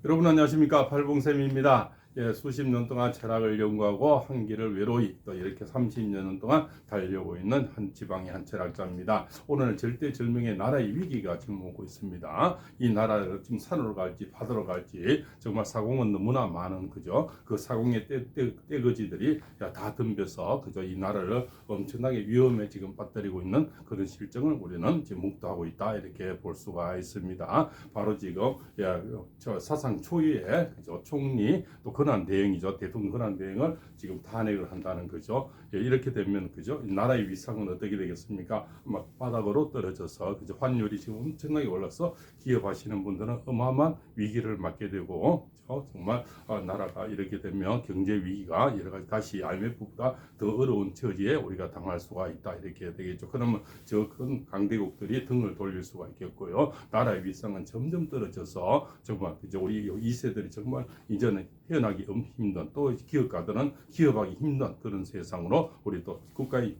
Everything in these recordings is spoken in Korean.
여러분 안녕하십니까, 팔봉쌤입니다. 수십 년 동안 철학을 연구하고 한 길을 외로이 또 이렇게 30년 동안 달려오고 있는 한 지방의 한 철학자입니다. 오늘은 절대절명의 나라의 위기가 지금 오고 있습니다. 이 나라를 지금 산으로 갈지 바다로 갈지 정말 사공은 너무나 많은 그죠. 그 사공의 떼거지들이 다 덤벼서 그죠, 이 나라를 엄청나게 위험에 지금 빠뜨리고 있는 그런 실정을 우리는 지금 목도하고 있다, 이렇게 볼 수가 있습니다. 바로 지금 저 사상 초유의 그죠, 총리 또 권한 대행이죠. 대통령 권한 대행을 지금 탄핵을 한다는 거죠. 이렇게 되면 그죠, 나라의 위상은 어떻게 되겠습니까? 막 바닥으로 떨어져서 그죠, 환율이 지금 엄청나게 올라서 기업하시는 분들은 어마어마한 위기를 맞게 되고 그죠? 정말 나라가 이렇게 되면 경제 위기가 여러 가지 다시 IMF보다 더 어려운 처지에 우리가 당할 수가 있다, 이렇게 되겠죠. 그러면 저 큰 강대국들이 등을 돌릴 수가 있겠고요. 나라의 위상은 점점 떨어져서 정말 그죠, 우리 2세들이 정말 이제는 태어나기 힘든, 또 기업가들은 기업하기 힘든 그런 세상으로 우리 또 국가의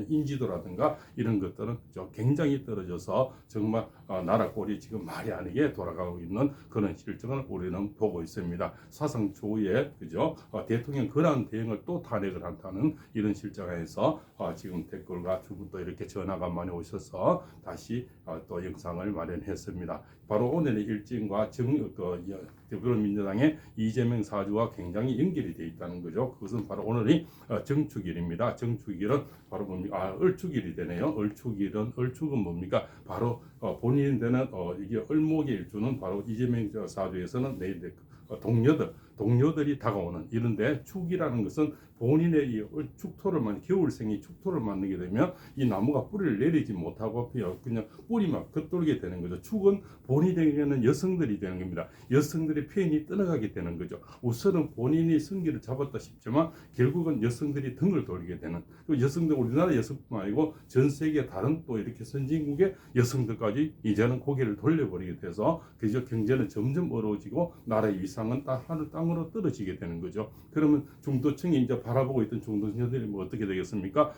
인지도라든가 이런 것들은 굉장히 떨어져서 정말 나라 꼴이 지금 말이 아니게 돌아가고 있는 그런 실정을 우리는 보고 있습니다. 사상 초유의 그죠, 대통령 권한 대행을 또 탄핵을 한다는 이런 실정에서 지금 댓글과 또 이렇게 전화가 많이 오셔서 다시 또 영상을 마련했습니다. 바로 오늘의 일정과 더불어민주당의 이재명 사주와 굉장히 연결이 되어 있다는 거죠. 그것은 바로 오늘이 정축일입니다. 정축일은 바로 뭡니까? 얼축일이 되네요. 얼축은 뭡니까? 바로 본인 되는 이게 을목의 일주는 바로 이재명 사주에서는 내일 동료들이 다가오는 이런데, 축이라는 것은 본인의 이 축토를 겨울생이 축토를 만들게 되면 이 나무가 뿌리를 내리지 못하고 그냥 뿌리만 겉돌게 되는 거죠. 축은 본인에게는 여성들이 되는 겁니다. 여성들의 편이 떠나가게 되는 거죠. 우선은 본인이 승기를 잡았다 싶지만 결국은 여성들이 등을 돌리게 되는, 그 여성들, 우리나라 여성뿐만 아니고 전 세계 다른 또 이렇게 선진국의 여성들까지 이제는 고개를 돌려버리게 돼서 그저 경제는 점점 어려워지고 나라의 위상은 하늘 땅으로 떨어지게 되는 거죠. 그러면 중도층이 이제 바라보고 있던 중도층들이 뭐 어떻게 되겠습니까?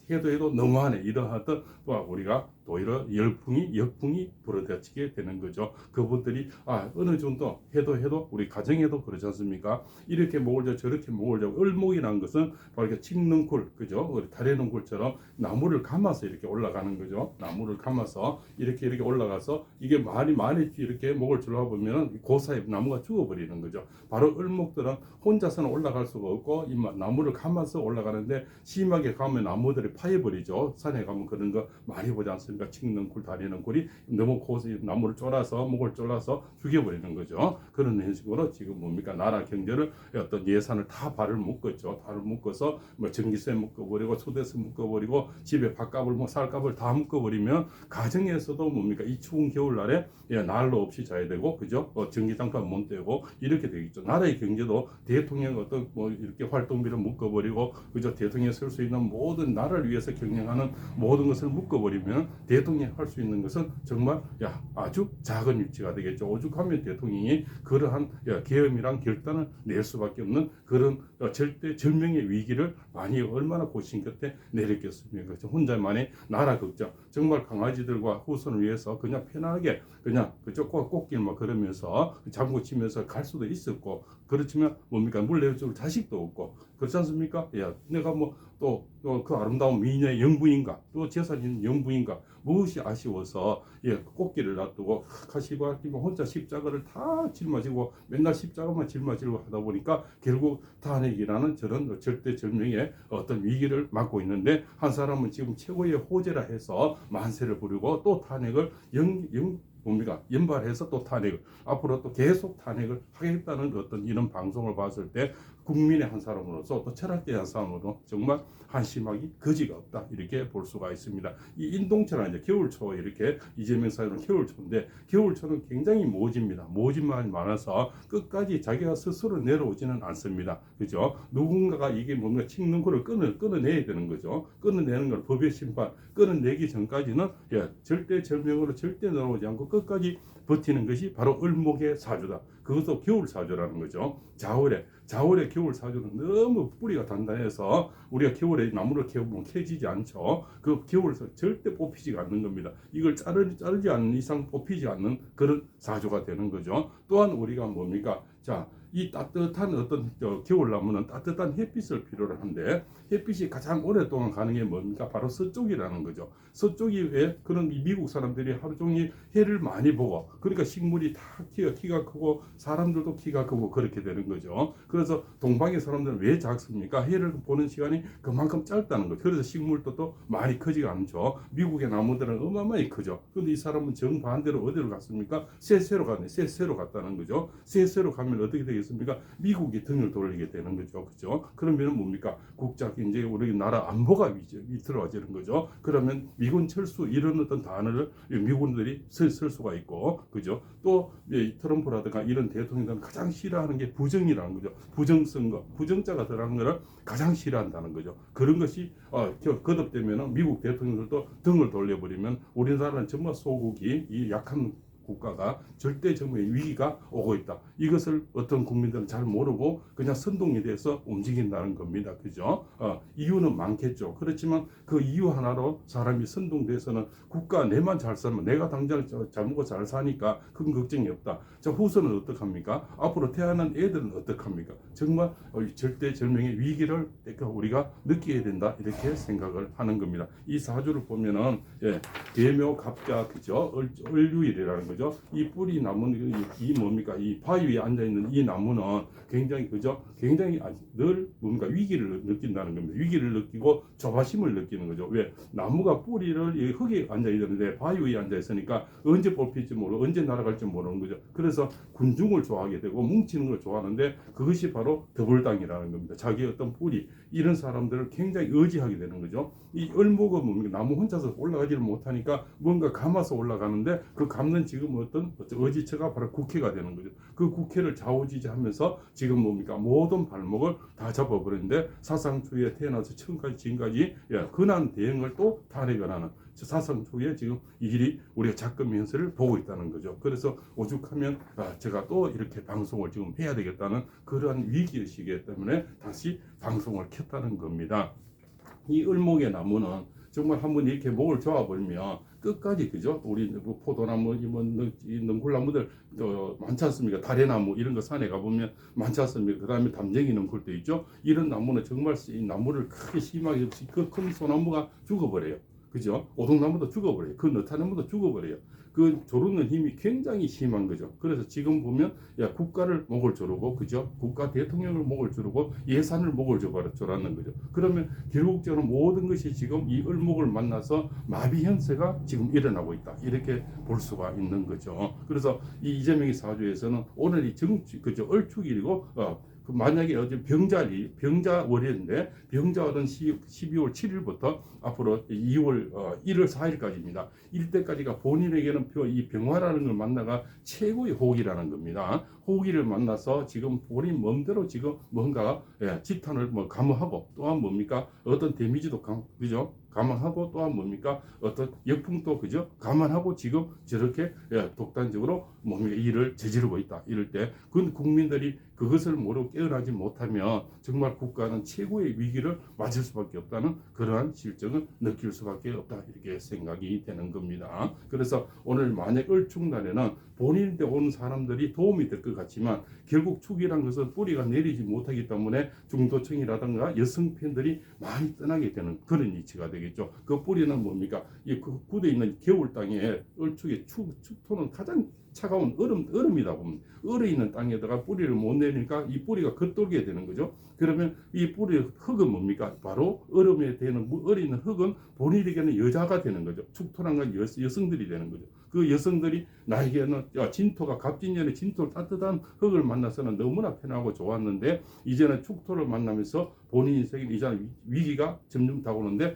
해도 너무하네, 이러하던 우리가 오히려 역풍이 불어닥치게 되는 거죠. 그분들이 어느 정도 해도 우리 가정에도 그렇지 않습니까? 이렇게 목을 져 저렇게 목을 져. 을목이라는 것은 바로 이렇게 칡능쿨 그죠? 우리 다래능쿨처럼 나무를 감아서 이렇게 올라가는 거죠. 나무를 감아서 이렇게 올라가서 이게 많이 이렇게 목을 줄여 보면은 그 사이 나무가 죽어버리는 거죠. 바로 을목들은 혼자서는 올라갈 수가 없고 이 나무를 감아서 올라가는데, 심하게 가면 나무들이 파해버리죠. 산에 가면 그런 거 많이 보지 않습니까? 칡능쿨, 다래능쿨이 너무 고서 나무를 목을 졸라서 죽여버리는 거죠. 그런 식으로 지금 뭡니까? 나라 경제를 어떤 예산을 다 발을 묶었죠. 발을 묶어서 뭐 전기세 묶어버리고 소대세 묶어버리고 집에 밥값을 쌀값을 다 묶어버리면 가정에서도 뭡니까? 이 추운 겨울날에 난로 없이 자야 되고 그죠? 전기장판 못 떼고 이렇게 되겠죠. 나라의 경제도 대통령 어떤 이렇게 활동비를 묶어버리고 그죠? 대통령이 쓸 수 있는 모든 나라를 위해서 경영하는 모든 것을 묶어버리면 대통령이 할 수 있는 것은 정말 아주 작은 유치가 되겠죠. 오죽하면 대통령이 그러한 계엄이란 결단을 낼 수밖에 없는 그런 절대절명의 위기를 얼마나 고심 끝에 내렸겠습니까? 그렇죠? 혼자만의 나라 걱정, 정말 강아지들과 후손을 위해서 그냥 편하게 그냥 그쪽 꽃길 걸으면서 장구 치면서 갈 수도 있었고, 그렇지만 뭡니까? 물 내줄 자식도 없고 그렇지 않습니까? 내가 또 그 아름다운 미녀의 영부인가, 또 재산 있는 영부인가, 무엇이 아쉬워서 꽃길을 놔두고 가시고 혼자 십자가를 다 짊어지고 맨날 십자가만 짊어지고 하다 보니까 결국 탄핵이라는 저런 절대절명의 어떤 위기를 맞고 있는데, 한 사람은 지금 최고의 호재라 해서 만세를 부리고 또 탄핵을 연발해서 또 탄핵을 앞으로 또 계속 탄핵을 하겠다는 어떤 이런 방송을 봤을 때 국민의 한 사람으로서 또 철학계의 한 사람으로 정말 한심하기 거지가 없다, 이렇게 볼 수가 있습니다. 이 인동철은 이제 겨울초, 이렇게 이재명 사회는 겨울초인데 겨울초는 굉장히 모집니다. 모집만 많아서 끝까지 자기가 스스로 내려오지는 않습니다. 그죠? 누군가가 이게 뭔가 칡능쿨을 끊어내야 되는 거죠. 끊어내는 걸 법의 심판, 끊어내기 전까지는 절대 절명으로 절대 내려오지 않고 끝까지 버티는 것이 바로 을목의 사주다. 그것도 겨울 사주라는 거죠. 자월의 겨울 사주는 너무 뿌리가 단단해서 우리가 겨울에 나무를 캐보면 캐지지 않죠. 그 겨울에서 절대 뽑히지가 않는 겁니다. 이걸 자르지 않는 이상 뽑히지 않는 그런 사주가 되는 거죠. 또한 우리가 뭡니까? 자, 이 따뜻한 어떤 겨울나무는 따뜻한 햇빛을 필요로 한데 햇빛이 가장 오랫동안 가는 게 뭡니까? 바로 서쪽이라는 거죠. 서쪽이 왜 그런 미국 사람들이 하루 종일 해를 많이 보고 그러니까 식물이 다 키가 크고 사람들도 키가 크고 그렇게 되는 거죠. 그래서 동방의 사람들은 왜 작습니까? 해를 보는 시간이 그만큼 짧다는 거죠. 그래서 식물도 또 많이 크지가 않죠. 미국의 나무들은 어마어마히 크죠. 그런데 이 사람은 정반대로 어디로 갔습니까? 세세로 갔네. 세세로 갔다는 거죠. 세세로 가면 어떻게 되겠습니까? 미국이 등을 돌리게 되는 거죠. 그죠? 그러면 뭡니까? 국적 이제 우리 나라 안보가 위태로워지는 거죠. 그러면 미군 철수 이런 어떤 단어를 미군들이 쓸 수가 있고, 그죠? 또 트럼프라든가 이런 대통령들은 가장 싫어하는 게 부정이라는 거죠. 부정선거, 부정자가 들어가는 거를 가장 싫어한다는 거죠. 그런 것이 거듭되면 미국 대통령들도 등을 돌려버리면 우리나라는 정말 소국이 이 약한 국가가 절대적인 위기가 오고 있다. 이것을 어떤 국민들은 잘 모르고 그냥 선동이 돼서 움직인다는 겁니다. 그죠? 이유는 많겠죠. 그렇지만 그 이유 하나로 사람이 선동돼서는 국가 내만 잘 살면 내가 당장 잘 먹고 잘 사니까 큰 걱정이 없다. 자, 후손은 어떡합니까? 앞으로 태어난 애들은 어떡합니까? 정말 절대절명의 위기를 우리가 느끼게 된다. 이렇게 생각을 하는 겁니다. 이 사주를 보면은 계묘 갑자 그죠? 을유일이라는 거죠. 이 뿌리 나무는 이 뭡니까? 이 바위 위에 앉아 있는 이 나무는 굉장히 그죠? 굉장히 늘 뭔가 위기를 느낀다는 겁니다. 위기를 느끼고 조바심을 느끼는 거죠. 왜? 나무가 뿌리를 흙에 앉아 있는데 바위 위에 앉아 있으니까 언제 뽑힐지 모르고 언제 날아갈지 모르는 거죠. 그래서 군중을 좋아하게 되고 뭉치는 걸 좋아하는데 그것이 바로 더불당이라는 겁니다. 자기 어떤 뿌리 이런 사람들을 굉장히 의지하게 되는 거죠. 이 을목은 뭡니까? 나무 혼자서 올라가지를 못하니까 뭔가 감아서 올라가는데 그 감는 지금 어떤 의지처가 바로 국회가 되는 거죠. 그 국회를 좌우지지하면서 지금 뭡니까? 모든 발목을 다 잡아버리는데 사상주의에 태어나서 처음까지 지금까지 근한 대응을 또 탄핵을 하는 사상주의에 지금 이 길이 우리가 작금 현실을 보고 있다는 거죠. 그래서 오죽하면 제가 또 이렇게 방송을 지금 해야 되겠다는 그러한 위기의식이기 때문에 다시 방송을 켰다는 겁니다. 이 을목의 나무는 정말 한번 이렇게 목을 조아버리면 끝까지 그죠? 우리 포도나무, 이 능굴나무들 많지 않습니까? 다래나무 이런 거 산에 가보면 많지 않습니까? 그 다음에 담쟁이 능굴도 있죠? 이런 나무는 정말 이 나무를 크게 심하게 그 큰 소나무가 죽어버려요. 그죠? 오동나무도 죽어버려요. 그 너타나무도 죽어버려요. 그 조르는 힘이 굉장히 심한 거죠. 그래서 지금 보면 국가를 목을 조르고 그죠? 국가 대통령을 목을 조르고 예산을 목을 조르는 거죠. 그러면 결국적으로 모든 것이 지금 이 을목을 만나서 마비 현세가 지금 일어나고 있다. 이렇게 볼 수가 있는 거죠. 그래서 이 이재명의 사주에서는 오늘이 그죠? 을축일이고 만약에 어제 병자월인데 병자월은 12월 7일부터 앞으로 2월 1월 4일까지입니다. 이때까지가 본인에게는 이 병화라는 걸 만나가 최고의 호기라는 겁니다. 호기를 만나서 지금 본인 마음대로 지금 뭔가 집탄을 감어하고 또한 뭡니까? 어떤 데미지도 그죠? 감안하고 또한 뭡니까? 어떤 역풍도 그죠? 감안하고 지금 저렇게 독단적으로 뭡니까? 일을 저지르고 있다. 이럴 때 그 국민들이 그것을 모르고 깨어나지 못하면 정말 국가는 최고의 위기를 맞을 수밖에 없다는 그러한 실정을 느낄 수밖에 없다. 이렇게 생각이 되는 겁니다. 그래서 오늘 만약 을축날에는 본인한테 온 사람들이 도움이 될 것 같지만 결국 축이란 것은 뿌리가 내리지 못하기 때문에 중도층이라든가 여성 팬들이 많이 떠나게 되는 그런 위치가 되겠죠. 그 뿌리는 뭡니까? 그 굳어 있는 겨울 땅에 을축의 축토는 가장 차가운 얼음이다 보면 얼어 있는 땅에다가 뿌리를 못 내니까 이 뿌리가 겉돌게 되는 거죠. 그러면 이 뿌리 흙은 뭡니까? 바로 얼음에 되는 얼어 있는 흙은 본인에게는 여자가 되는 거죠. 축토란 건 여성들이 되는 거죠. 그 여성들이 나에게는 진토가 갑진년의 진토를 따뜻한 흙을 만나서는 너무나 편하고 좋았는데 이제는 축토를 만나면서 본인 인생에 이제는 위기가 점점 다가오는데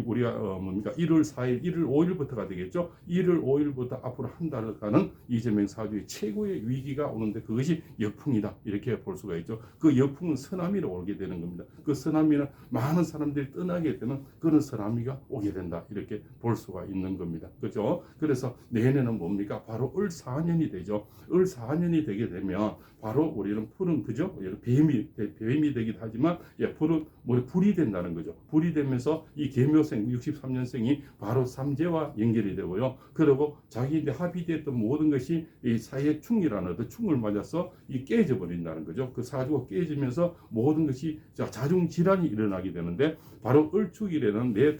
우리가 뭡니까 1월 4일, 1월 5일부터가 되겠죠. 1월 5일부터 앞으로 한 달간은 되는 이재명 사주의 최고의 위기가 오는데 그것이 역풍이다 이렇게 볼 수가 있죠. 그 역풍은 쓰나미로 오게 되는 겁니다. 그 쓰나미는 많은 사람들이 떠나게 되는 그런 쓰나미가 오게 된다 이렇게 볼 수가 있는 겁니다. 그렇죠? 그래서 내년은 뭡니까? 바로 을사년이 되죠. 을사년이 되게 되면 바로 우리는 푸른 그죠? 뱀이 되기도 하지만 푸른 불이 된다는 거죠. 불이 되면서 이 계묘생 63년생이 바로 삼재와 연결이 되고요. 그리고 자기인데 합의됐던 모든 것이 이 사회 충이라는 어떤 충을 맞아서 이 깨져 버린다는 거죠. 그 사주가 깨지면서 모든 것이 자중 질환이 일어나게 되는데 바로 을축이라는 내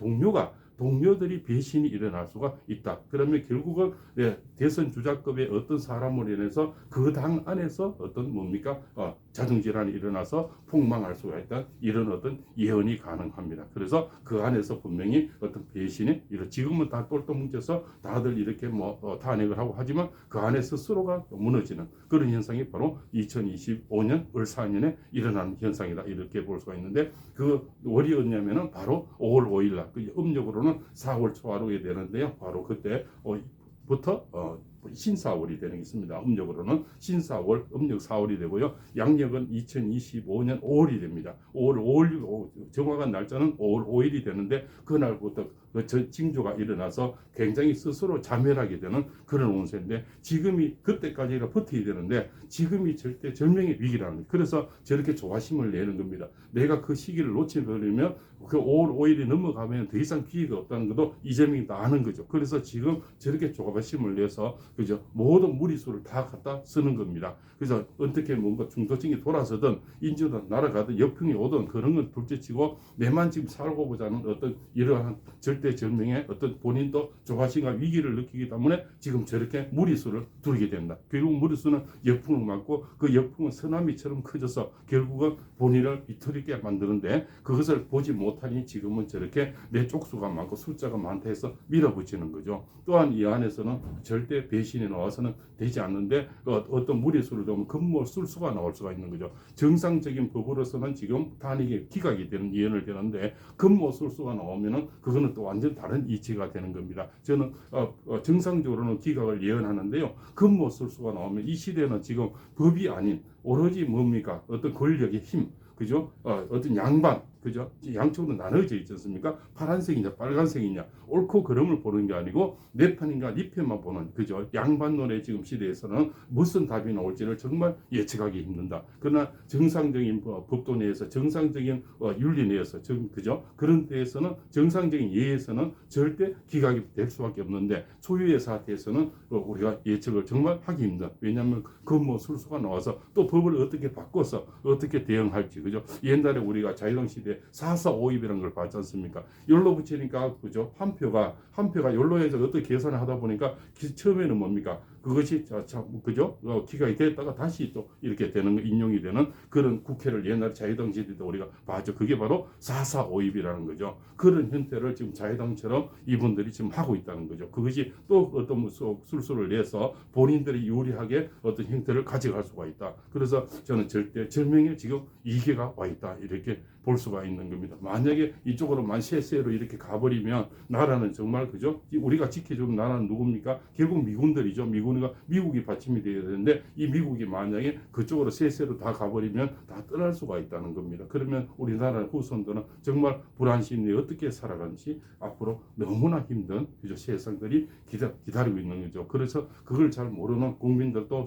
동료들이 배신이 일어날 수가 있다. 그러면 결국은 대선 주자급의 어떤 사람으로 인해서 그 당 안에서 어떤 뭡니까 자중질환이 일어나서 폭망할 수가 있다. 이런 어떤 예언이 가능합니다. 그래서 그 안에서 분명히 어떤 배신이 지금은 다 똘똘 뭉쳐서 다들 이렇게 탄핵을 하고 하지만 그 안에 스스로가 무너지는 그런 현상이 바로 2025년 을사년에 일어나는 현상이다. 이렇게 볼 수가 있는데 그 월이 언냐면은 바로 5월 5일 날 음력으로는 4월 초하루에 되는데요. 바로 그때부터 신사월이 되는 게 있습니다. 음력으로는 신사월, 음력 4월이 되고요. 양력은 2025년 5월이 됩니다. 5월 정확한 날짜는 5월 5일이 되는데 그날부터 징조가 일어나서 굉장히 스스로 자멸하게 되는 그런 운세인데 지금이 그때까지가 버텨야 되는데 지금이 절대 절명의 위기라는 거예요. 그래서 저렇게 조바심을 내는 겁니다. 내가 그 시기를 놓쳐버리면 그 5월 5일이 넘어가면 더 이상 기회가 없다는 것도 이재명이 다 아는 거죠. 그래서 지금 저렇게 조바심을 내서 그죠 모든 무리수를 다 갖다 쓰는 겁니다. 그래서 어떻게 뭔가 중도층이 돌아서든 인주든 날아가든 역풍이 오든 그런 건 둘째치고 내만 지금 살고 보자는 어떤 이러한 절대절명의 어떤 본인도 조바심과 위기를 느끼기 때문에 지금 저렇게 무리수를 두르게 된다. 결국 무리수는 역풍을 맞고 그 역풍은 쓰나미처럼 커져서 결국은 본인을 비틀게 만드는데 그것을 보지 못하니 지금은 저렇게 내 쪽수가 많고 숫자가 많다 해서 밀어붙이는 거죠. 또한 이 안에서는 절대 배신이 나와서는 되지 않는데 어떤 무리수를 넣으면 금모술수가 나올 수가 있는 거죠. 정상적인 법으로서는 지금 탄핵이 기각이 되는 예언을 되는데 금모술수가 나오면은 그거는 또 완전 다른 이치가 되는 겁니다. 저는 정상적으로는 기각을 예언하는데요. 금모술수가 나오면 이 시대는 지금 법이 아닌 오로지 뭡니까? 어떤 권력의 힘, 그죠? 어떤 양반, 그죠? 양쪽으로 나눠져 있지 않습니까? 파란색이냐, 빨간색이냐, 옳고 그름을 보는 게 아니고 내 편인가, 네 편만 보는, 그죠? 양반론의 지금 시대에서는 무슨 답이 나올지를 정말 예측하기 힘든다. 그러나 정상적인 법도 내에서, 정상적인 윤리 내에서, 그죠? 그런 데에서는 정상적인 예에서는 절대 기각이 될 수밖에 없는데 초유의 사태에서는 우리가 예측을 정말 하기 힘든. 왜냐하면 금모술수가 나와서 또 법을 어떻게 바꿔서 어떻게 대응할지, 그죠? 옛날에 우리가 자유당 시대 4.4.5입이라는 걸 봤지 않습니까? 열로 붙이니까 그죠? 한 표가 열로해서 어떻게 계산을 하다 보니까 처음에는 뭡니까? 그것이 그죠? 기각이 됐다가 다시 또 이렇게 되는 인용이 되는 그런 국회를 옛날 자유당 시대도 우리가 봤죠. 그게 바로 4.4.5입이라는 거죠. 그런 형태를 지금 자유당처럼 이분들이 지금 하고 있다는 거죠. 그것이 또 어떤 술수를 내서 본인들이 유리하게 어떤 형태를 가져갈 수가 있다. 그래서 저는 절대 절명의 지금 이계가 와 있다. 이렇게 볼 수가 있는 겁니다. 만약에 이쪽으로만 세세로 이렇게 가버리면 나라는 정말 그죠? 우리가 지켜주는 나라는 누굽니까? 결국 미군들이죠. 미국이 받침이 되어야 되는데 이 미국이 만약에 그쪽으로 세세로 다 가버리면 다 떠날 수가 있다는 겁니다. 그러면 우리나라 후손들은 정말 불안심이 어떻게 살아가는지 앞으로 너무나 힘든 그죠? 세상들이 기다리고 있는 거죠. 그래서 그걸 잘 모르는 국민들도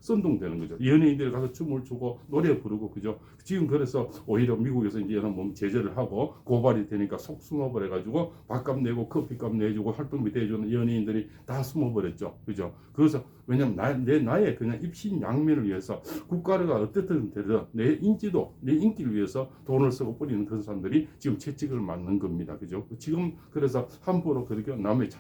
선동되는 거죠. 연예인들이 가서 춤을 추고 노래 부르고 그죠? 지금 그래서 오히려 미국에서 이제 이런 제재를 하고 고발이 되니까 속 숨어버려가지고 밥값 내고 커피값 내주고 활동비 대주는 연예인들이 다 숨어버렸죠. 그죠? 그래서 왜냐면 나의 그냥 입신양면을 위해서 국가가 어떻든 되든 내 인지도, 내 인기를 위해서 돈을 쓰고 뿌리는 그런 사람들이 지금 채찍을 맞는 겁니다. 그죠? 지금 그래서 함부로 그렇게 남의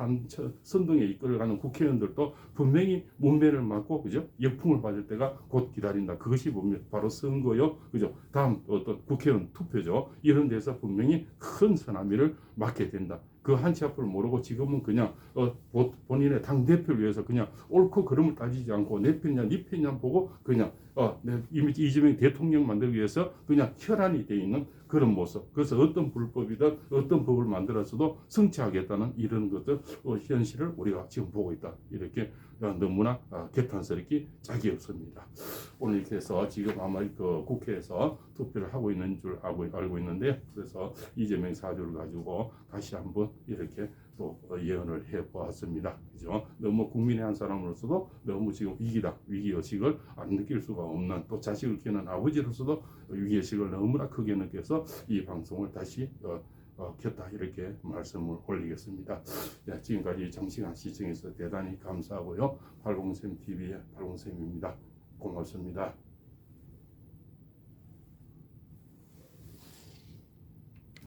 선동에 이끌어가는 국회의원들도 분명히 문매를 맞고 그죠? 역풍을 받을 때가 곧 기다린다. 그것이 바로 선거요. 그죠? 다음 어떤 국회의원 투표죠. 이런 데서 분명히 큰 쓰나미를 맞게 된다. 그 한치 앞을 모르고 지금은 그냥 본인의 당 대표를 위해서 그냥 옳고 그름을 따지지 않고 내 편이냐 네 편이냐 보고 그냥 이미 이재명 대통령 만들기 위해서 그냥 혈안이 돼 있는 그런 모습. 그래서 어떤 불법이든 어떤 법을 만들어서도 성취하겠다는 이런 것들 현실을 우리가 지금 보고 있다. 이렇게 너무나 개탄스럽기 짝이 없습니다. 오늘 이렇게 해서 지금 아마 그 국회에서 투표를 하고 있는 줄 알고 있는데, 그래서 이재명 사주를 가지고 다시 한번 이렇게 또 예언을 해보았습니다. 그죠? 너무 국민의 한 사람으로서도 너무 지금 위기의식을 안 느낄 수가 없는, 또 자식을 키우는 아버지로서도 위기의식을 너무나 크게 느껴서 이 방송을 다시 켰다, 이렇게 말씀을 올리겠습니다. 지금까지 장시간 시청해서 대단히 감사하고요. 팔공샘TV의 팔공샘입니다. 고맙습니다.